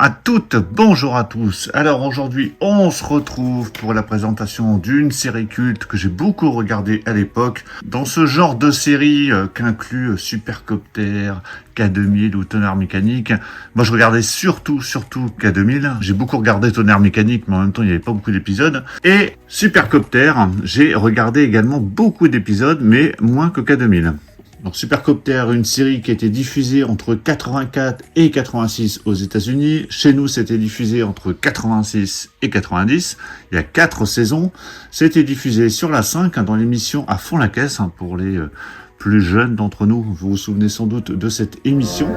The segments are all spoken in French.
à toutes, bonjour à tous. Alors aujourd'hui, on se retrouve pour la présentation d'une série culte que j'ai beaucoup regardée à l'époque. Dans ce genre de série qu'inclut Supercopter, K2000 ou Tonnerre Mécanique. Moi, je regardais surtout K2000. J'ai beaucoup regardé Tonnerre Mécanique, mais en même temps, il n'y avait pas beaucoup d'épisodes. Et Supercopter, j'ai regardé également beaucoup d'épisodes, mais moins que K2000. Donc Supercopter, une série qui a été diffusée entre 84 et 86 aux États-Unis. Chez nous, c'était diffusé entre 86 et 90. Il y a 4 saisons. C'était diffusé sur la 5 dans l'émission À fond la caisse pour les plus jeunes d'entre nous. Vous vous souvenez sans doute de cette émission.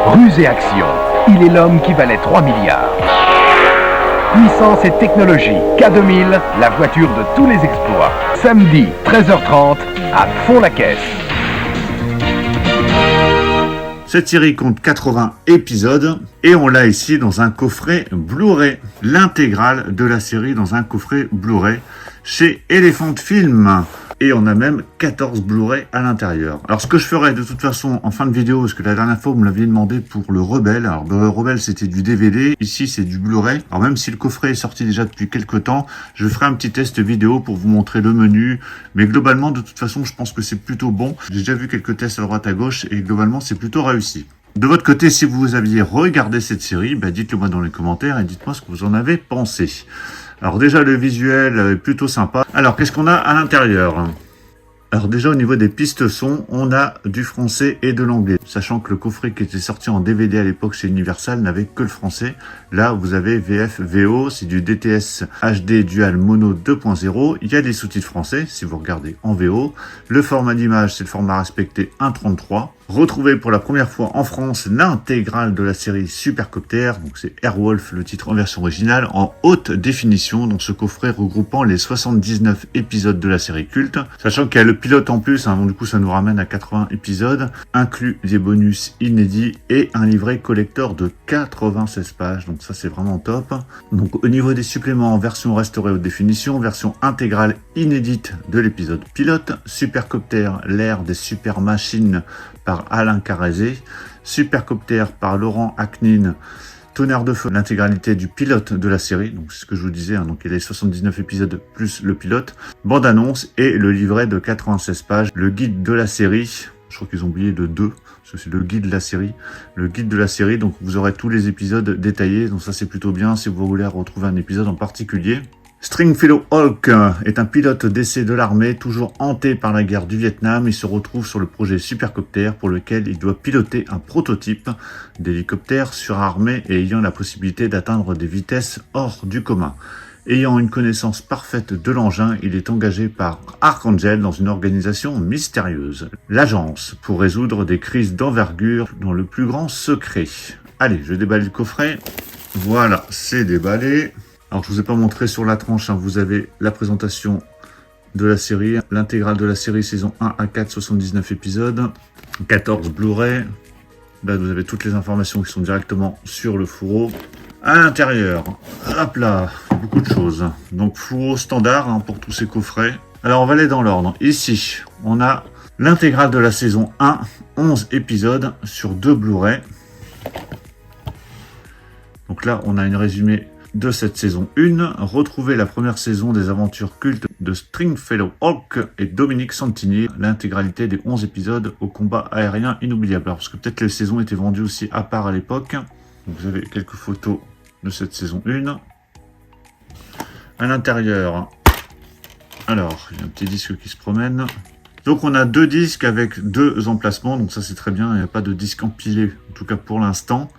Ruse et action. Il est l'homme qui valait 3 milliards. Puissance et technologie, K2000, la voiture de tous les exploits. Samedi, 13h30, à fond la caisse. Cette série compte 80 épisodes et on l'a ici dans un coffret Blu-ray. L'intégrale de la série dans un coffret Blu-ray chez Elephant Film. Et on a même 14 Blu-ray à l'intérieur. Alors ce que je ferai de toute façon en fin de vidéo, parce que la dernière fois vous me l'aviez demandé pour le Rebelle. Alors le Rebelle c'était du DVD, ici c'est du Blu-ray. Alors même si le coffret est sorti déjà depuis quelques temps, je ferai un petit test vidéo pour vous montrer le menu. Mais globalement de toute façon je pense que c'est plutôt bon. J'ai déjà vu quelques tests à droite à gauche et globalement c'est plutôt réussi. De votre côté, si vous aviez regardé cette série, dites-le moi dans les commentaires et dites-moi ce que vous en avez pensé. Alors déjà, le visuel est plutôt sympa. Alors, qu'est-ce qu'on a à l'intérieur ? Alors déjà, au niveau des pistes son, on a du français et de l'anglais. Sachant que le coffret qui était sorti en DVD à l'époque chez Universal n'avait que le français. Là, vous avez VF, VO, c'est du DTS HD Dual Mono 2.0. Il y a des sous-titres français, si vous regardez en VO. Le format d'image, c'est le format respecté 1.33. Retrouvé pour la première fois en France l'intégrale de la série Supercopter, donc c'est Airwolf le titre en version originale, en haute définition, dans ce coffret regroupant les 79 épisodes de la série culte, sachant qu'il y a le pilote en plus, donc du coup ça nous ramène à 80 épisodes, inclus des bonus inédits et un livret collector de 96 pages, donc ça c'est vraiment top. Donc au niveau des suppléments, version restaurée haute définition, version intégrale inédite de l'épisode pilote, Supercopter, l'ère des super machines par Alain Carézé, Supercopter par Laurent Aknin, Tonnerre de feu, l'intégralité du pilote de la série, donc c'est ce que je vous disais, donc il y a les 79 épisodes plus le pilote, bande-annonce et le livret de 96 pages, le guide de la série, je crois qu'ils ont oublié le 2, parce que c'est le guide de la série, donc vous aurez tous les épisodes détaillés, donc ça c'est plutôt bien si vous voulez retrouver un épisode en particulier. Stringfellow Hulk est un pilote d'essai de l'armée, toujours hanté par la guerre du Vietnam. Il se retrouve sur le projet Supercopter pour lequel il doit piloter un prototype d'hélicoptère surarmé et ayant la possibilité d'atteindre des vitesses hors du commun. Ayant une connaissance parfaite de l'engin, il est engagé par Archangel dans une organisation mystérieuse, l'Agence, pour résoudre des crises d'envergure dans le plus grand secret. Allez, je déballe le coffret. Voilà, c'est déballé. Alors, je vous ai pas montré sur la tranche, vous avez la présentation de la série, l'intégrale de la série saison 1 à 4, 79 épisodes, 14 Blu-ray. Là, vous avez toutes les informations qui sont directement sur le fourreau. À l'intérieur, hop là, beaucoup de choses. Donc, fourreau standard pour tous ces coffrets. Alors, on va aller dans l'ordre. Ici, on a l'intégrale de la saison 1, 11 épisodes sur 2 Blu-ray. Donc là, on a une résumé de cette saison 1, retrouvez la première saison des aventures cultes de Stringfellow Hulk et Dominique Santini, l'intégralité des 11 épisodes au combat aérien inoubliable. Alors, parce que peut-être les saisons étaient vendues aussi à part à l'époque. Vous avez quelques photos de cette saison 1. À l'intérieur, alors, il y a un petit disque qui se promène. Donc on a 2 disques avec 2 emplacements, donc ça c'est très bien, il n'y a pas de disque empilé, en tout cas pour l'instant.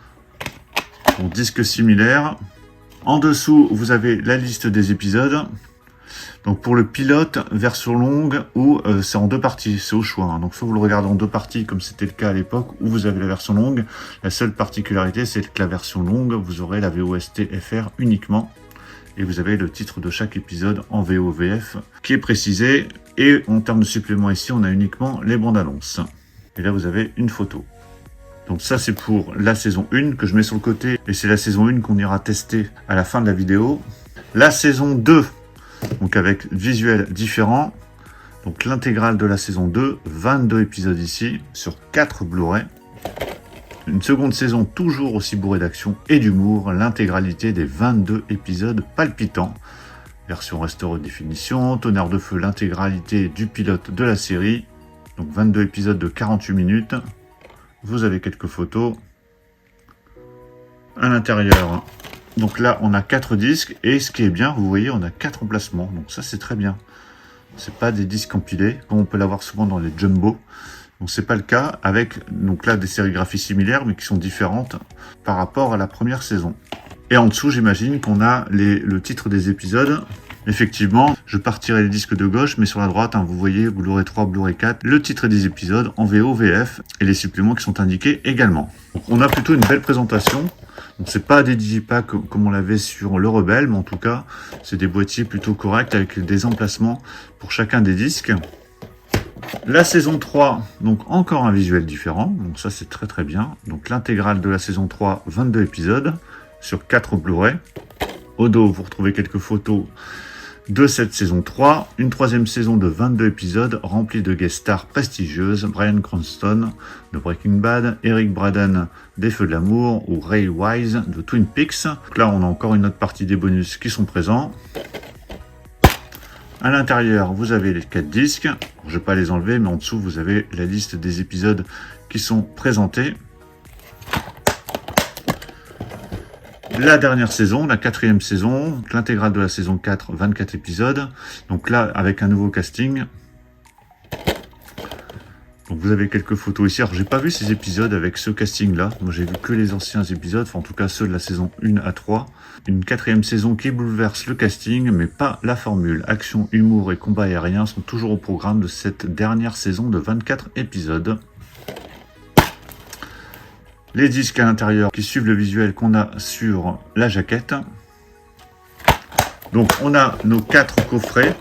Donc disque similaire. En dessous, vous avez la liste des épisodes. Donc pour le pilote, version longue ou c'est en 2 parties, c'est au choix. Donc soit vous le regardez en 2 parties comme c'était le cas à l'époque, ou vous avez la version longue. La seule particularité, c'est que la version longue, vous aurez la VOST FR uniquement. Et vous avez le titre de chaque épisode en VO-VF qui est précisé. Et en termes de supplément ici, on a uniquement les bandes annonces. Et là, vous avez une photo. Donc ça, c'est pour la saison 1 que je mets sur le côté. Et c'est la saison 1 qu'on ira tester à la fin de la vidéo. La saison 2, donc avec visuel différent. Donc l'intégrale de la saison 2, 22 épisodes ici, sur 4 Blu-ray. Une seconde saison toujours aussi bourrée d'action et d'humour, l'intégralité des 22 épisodes palpitants. Version restaurée de définition, Tonnerre de feu, l'intégralité du pilote de la série. Donc 22 épisodes de 48 minutes. Vous avez quelques photos. À l'intérieur, donc là on a 4 disques et ce qui est bien, vous voyez, on a 4 emplacements. Donc ça c'est très bien. C'est pas des disques empilés comme on peut l'avoir souvent dans les jumbo. Donc c'est pas le cas avec donc là des sérigraphies similaires mais qui sont différentes par rapport à la première saison. Et en dessous, j'imagine qu'on a le titre des épisodes. Effectivement, je partirai les disques de gauche, mais sur la droite, vous voyez Blu-ray 3, Blu-ray 4, le titre des épisodes en VO, VF et les suppléments qui sont indiqués également. Donc on a plutôt une belle présentation. Donc c'est pas des digipacks comme on l'avait sur le Rebelle, mais en tout cas, c'est des boîtiers plutôt corrects avec des emplacements pour chacun des disques. La saison 3, donc encore un visuel différent, donc ça c'est très très bien. Donc l'intégrale de la saison 3, 22 épisodes sur 4 Blu-ray. Au dos, vous retrouvez quelques photos de cette saison 3, une troisième saison de 22 épisodes remplie de guest stars prestigieuses, Bryan Cranston de Breaking Bad, Eric Braeden des Feux de l'amour ou Ray Wise de Twin Peaks. Donc là, on a encore une autre partie des bonus qui sont présents. À l'intérieur, vous avez les 4 disques. Je ne vais pas les enlever, mais en dessous, vous avez la liste des épisodes qui sont présentés. La dernière saison, la 4e saison, l'intégrale de la saison 4, 24 épisodes. Donc là, avec un nouveau casting. Donc vous avez quelques photos ici. Alors j'ai pas vu ces épisodes avec ce casting-là. Moi j'ai vu que les anciens épisodes, enfin en tout cas ceux de la saison 1 à 3. Une 4e saison qui bouleverse le casting, mais pas la formule. Action, humour et combat aérien sont toujours au programme de cette dernière saison de 24 épisodes. Les disques à l'intérieur qui suivent le visuel qu'on a sur la jaquette. Donc on a nos 4 coffrets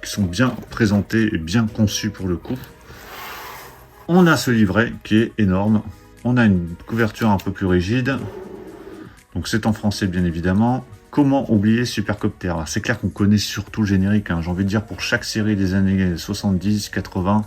qui sont bien présentés et bien conçus pour le coup. On a ce livret qui est énorme. On a une couverture un peu plus rigide. Donc c'est en français bien évidemment. Comment oublier Supercopter? C'est clair qu'on connaît surtout le générique. J'ai envie de dire pour chaque série des années 70, 80,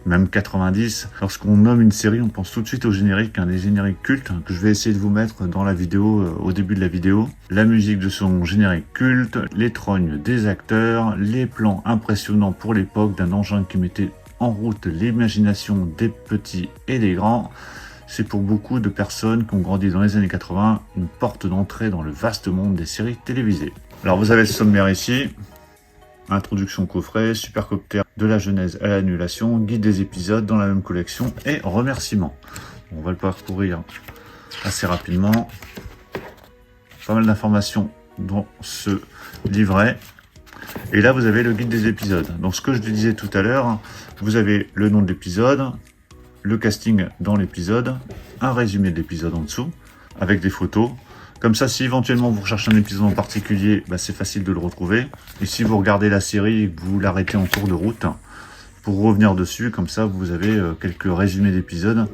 même 90. Lorsqu'on nomme une série, on pense tout de suite au générique, les génériques cultes que je vais essayer de vous mettre dans la vidéo, au début de la vidéo. La musique de son générique culte, les trognes des acteurs, les plans impressionnants pour l'époque d'un engin qui mettait en route l'imagination des petits et des grands. C'est pour beaucoup de personnes qui ont grandi dans les années 80 une porte d'entrée dans le vaste monde des séries télévisées. Alors vous avez le sommaire ici, introduction coffret, Supercopter de la genèse à l'annulation, guide des épisodes dans la même collection et remerciements. On va le parcourir assez rapidement. Pas mal d'informations dans ce livret. Et là vous avez le guide des épisodes. Donc ce que je disais tout à l'heure, vous avez le nom de l'épisode, le casting dans l'épisode, un résumé de l'épisode en dessous, avec des photos. Comme ça, si éventuellement vous recherchez un épisode en particulier, c'est facile de le retrouver. Et si vous regardez la série et que vous l'arrêtez en cours de route, pour revenir dessus, comme ça vous avez quelques résumés d'épisodes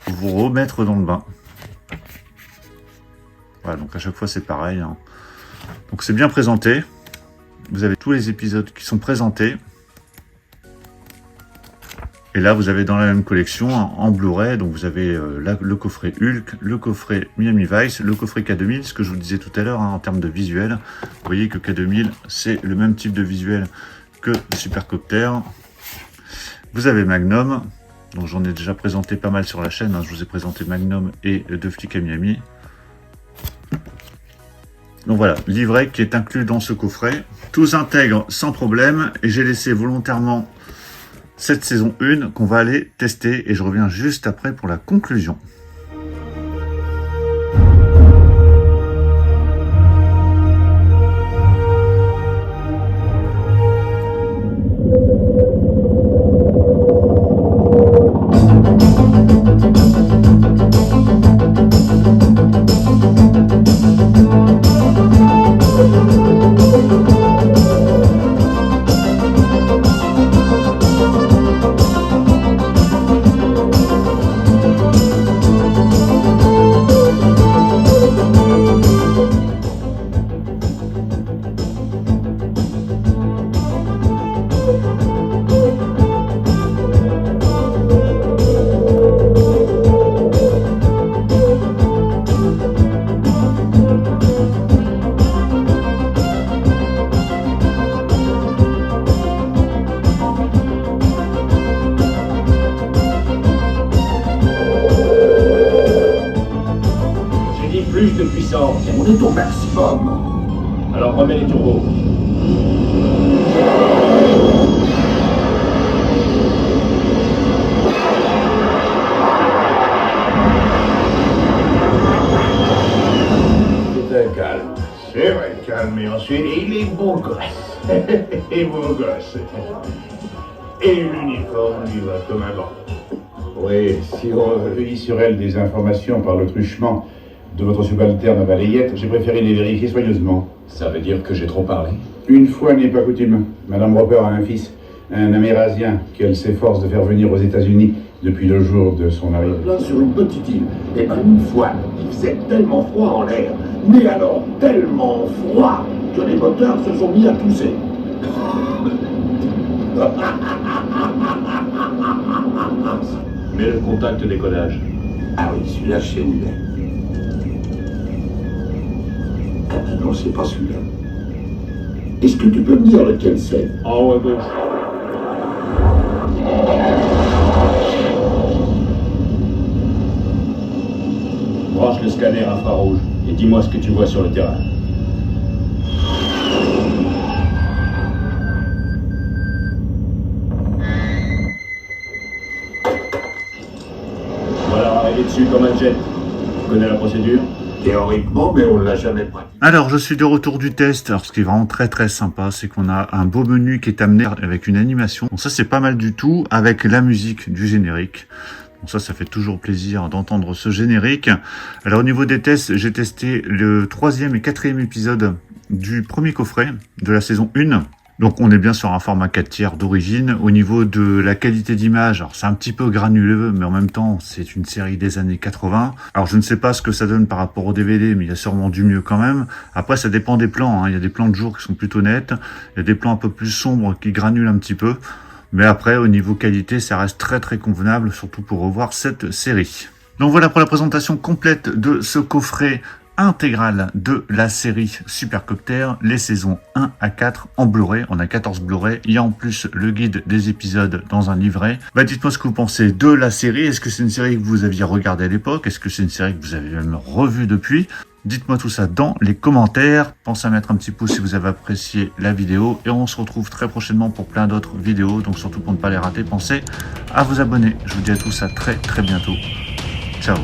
pour vous remettre dans le bain. Voilà, donc à chaque fois c'est pareil. Donc c'est bien présenté. Vous avez tous les épisodes qui sont présentés. Et là, vous avez dans la même collection, en Blu-ray, donc vous avez le coffret Hulk, le coffret Miami Vice, le coffret K2000, ce que je vous disais tout à l'heure, en termes de visuel. Vous voyez que K2000, c'est le même type de visuel que Supercopter. Vous avez Magnum, donc j'en ai déjà présenté pas mal sur la chaîne, je vous ai présenté Magnum et Deux flics à Miami. Donc voilà, livret qui est inclus dans ce coffret. Tout s'intègre sans problème et j'ai laissé volontairement cette saison 1 qu'on va aller tester et je reviens juste après pour la conclusion. dit plus de puissance. On est au maximum. Alors remets les turbos. C'est un calme. C'est vrai, calme. Et ensuite, il est beau gosse. Et beau gosse. Et l'uniforme lui va comme un banc. Oui, si on recueillit sur elle des informations par le truchement de votre subalterne balayette, j'ai préféré les vérifier soigneusement. Ça veut dire que j'ai trop parlé? Une fois n'est pas coutume. Madame Roper a un fils, un Amérasien, qu'elle s'efforce de faire venir aux États-Unis depuis le jour de son arrivée. Là, sur une petite île, et ben une fois, il faisait tellement froid en l'air, mais alors tellement froid, que les moteurs se sont mis à tousser. Mets le contact de décollage. Ah oui, celui-là, chez lui. Ah non, c'est pas celui-là. Est-ce que tu peux me dire lequel c'est? En haut à gauche. Branche le scanner infrarouge et dis-moi ce que tu vois sur le terrain. Voilà, arrivé dessus comme un jet. Tu connais la procédure? Théoriquement, mais on l'a jamais pratiqué. Alors, je suis de retour du test. Alors, ce qui est vraiment très très sympa, c'est qu'on a un beau menu qui est amené avec une animation. Donc ça, c'est pas mal du tout, avec la musique du générique. Donc ça fait toujours plaisir d'entendre ce générique. Alors, au niveau des tests, j'ai testé le 3e et 4e épisode du premier coffret de la saison 1. Donc on est bien sur un format 4/3 d'origine. Au niveau de la qualité d'image, alors c'est un petit peu granuleux, mais en même temps c'est une série des années 80. Alors je ne sais pas ce que ça donne par rapport au DVD, mais il y a sûrement du mieux quand même. Après ça dépend des plans, hein. Il y a des plans de jour qui sont plutôt nets, il y a des plans un peu plus sombres qui granulent un petit peu. Mais après au niveau qualité ça reste très très convenable, surtout pour revoir cette série. Donc voilà pour la présentation complète de ce coffret intégrale de la série Supercopter, les saisons 1 à 4 en Blu-ray. On a 14 Blu-ray. Il y a en plus le guide des épisodes dans un livret. Dites-moi ce que vous pensez de la série. Est-ce que c'est une série que vous aviez regardée à l'époque? Est-ce que c'est une série que vous avez même revue depuis? Dites-moi tout ça dans les commentaires. Pensez à mettre un petit pouce si vous avez apprécié la vidéo. Et on se retrouve très prochainement pour plein d'autres vidéos. Donc surtout pour ne pas les rater, pensez à vous abonner. Je vous dis à tous à très très bientôt. Ciao.